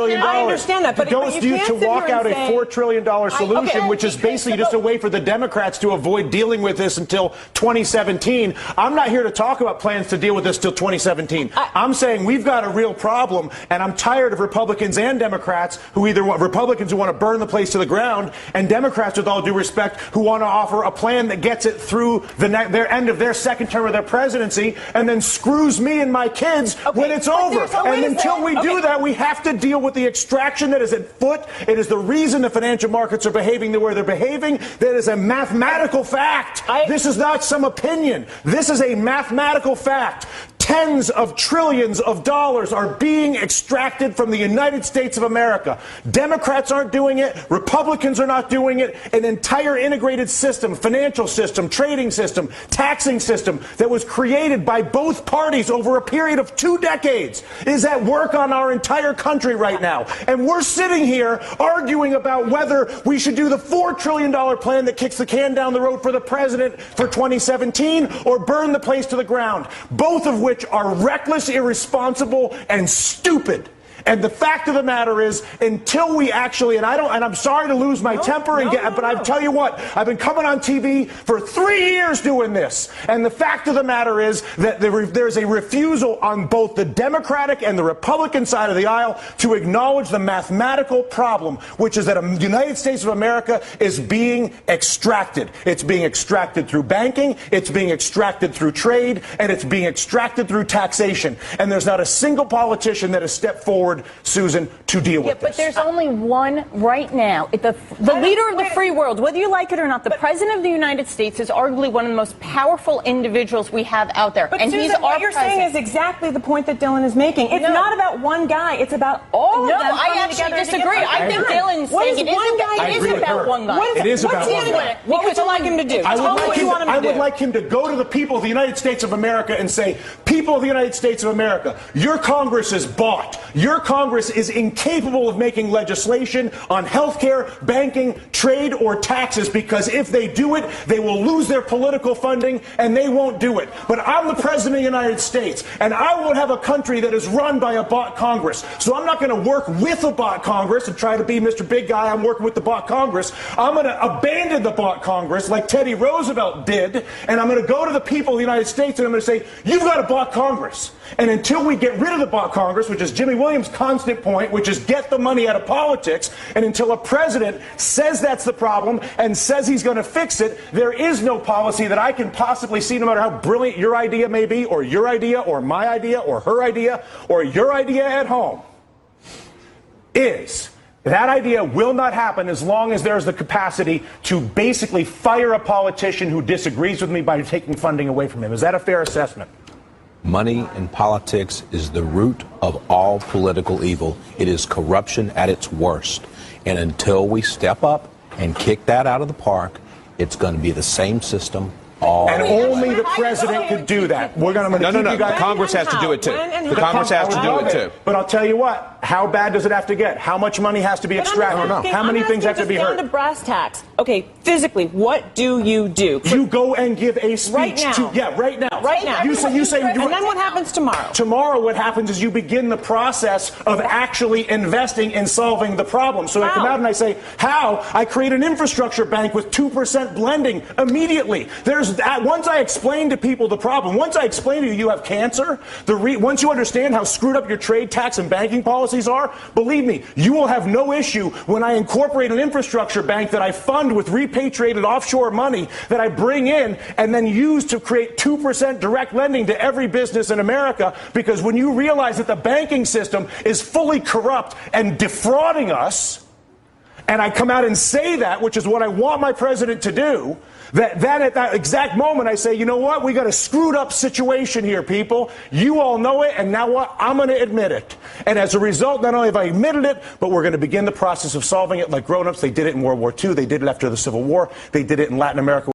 I understand that, but don't you to walk out a $4 trillion solution, which is basically just a way for the Democrats to avoid dealing with this until 2017. I'm not here to talk about plans to deal with this till 2017. I'm saying we've got a real problem, and I'm tired of Republicans and Democrats who either want Republicans who want to burn the place to the ground, and Democrats, with all due respect, who want to offer a plan that gets it through their end of their second term of their presidency, and then screws me and my kids when it's over. And until we do that, we have to deal with the extraction that is at foot. It is the reason the financial markets are behaving the way they're behaving. That is a mathematical fact. This is not some opinion. This is a mathematical fact. Tens of trillions of dollars are being extracted from the United States of America. Democrats aren't doing it. Republicans are not doing it. An entire integrated system, financial system, trading system, taxing system that was created by both parties over a period of 2 decades is at work on our entire country right now. And we're sitting here arguing about whether we should do the $4 trillion plan that kicks the can down the road for the president for 2017 or burn the place to the ground, both of which are reckless, irresponsible, and stupid. And the fact of the matter is, until we actually, and I'm sorry to lose my temper, but I tell you what, I've been coming on TV for 3 years doing this. And the fact of the matter is that there's a refusal on both the Democratic and the Republican side of the aisle to acknowledge the mathematical problem, which is that the United States of America is being extracted. It's being extracted through banking, it's being extracted through trade, and it's being extracted through taxation. And there's not a single politician that has stepped forward, Susan, to deal with this. But there's only one right now. The leader of the free world, whether you like it or not, the President of the United States is arguably one of the most powerful individuals we have out there. But and Susan, he's our what you're saying is exactly the point that Dylan is making. It's not about one guy. It's about all of them. No, I actually disagree. I think Dylan's saying it is about one guy. It is about one guy. What would you like him to do? I would like him to go to the people of the United States of America and say, people of the United States of America, your Congress is bought. Your Congress is incapable of making legislation on health care, banking, trade, or taxes, because if they do it, they will lose their political funding and they won't do it. But I'm the President of the United States, and I won't have a country that is run by a bought Congress. So I'm not going to work with a bought Congress and try to be Mr. Big Guy. I'm working with the bought Congress. I'm going to abandon the bought Congress like Teddy Roosevelt did, and I'm going to go to the people of the United States and I'm going to say, you've got a bought Congress. And until we get rid of the bought Congress, which is Jimmy Williams' constant point, which is get the money out of politics, and until a president says that's the problem and says he's going to fix it, there is no policy that I can possibly see, no matter how brilliant your idea may be, or your idea, or my idea, or her idea, or your idea at home, is that idea will not happen as long as there's the capacity to basically fire a politician who disagrees with me by taking funding away from him. Is that a fair assessment? Money in politics is the root of all political evil. It is corruption at its worst. And until we step up and kick that out of the park, it's going to be the same system all and only the president could do that. We're going to No. Congress has to do it too. The Congress has to do it too. But I'll tell you what. How bad does it have to get? How much money has to be extracted? How many things have to be hurt? Down to brass tacks. Okay, physically, what do? You go and give a speech right now. Right now. Right now. You say. And then what happens tomorrow? Tomorrow, what happens is you begin the process of actually investing in solving the problem. So I come out and I say, how? I create an infrastructure bank with 2% blending immediately. Once I explain to people the problem, once I explain to you have cancer, once you understand how screwed up your trade, tax, and banking policies are, believe me, you will have no issue when I incorporate an infrastructure bank that I fund with repatriated offshore money that I bring in and then use to create 2% direct lending to every business in America. Because when you realize that the banking system is fully corrupt and defrauding us, and I come out and say that, which is what I want my president to do, then at that exact moment I say, you know what, we got a screwed up situation here, people. You all know it, and now what? I'm going to admit it. And as a result, not only have I admitted it, but we're going to begin the process of solving it like grown-ups. They did it in World War II. They did it after the Civil War. They did it in Latin America.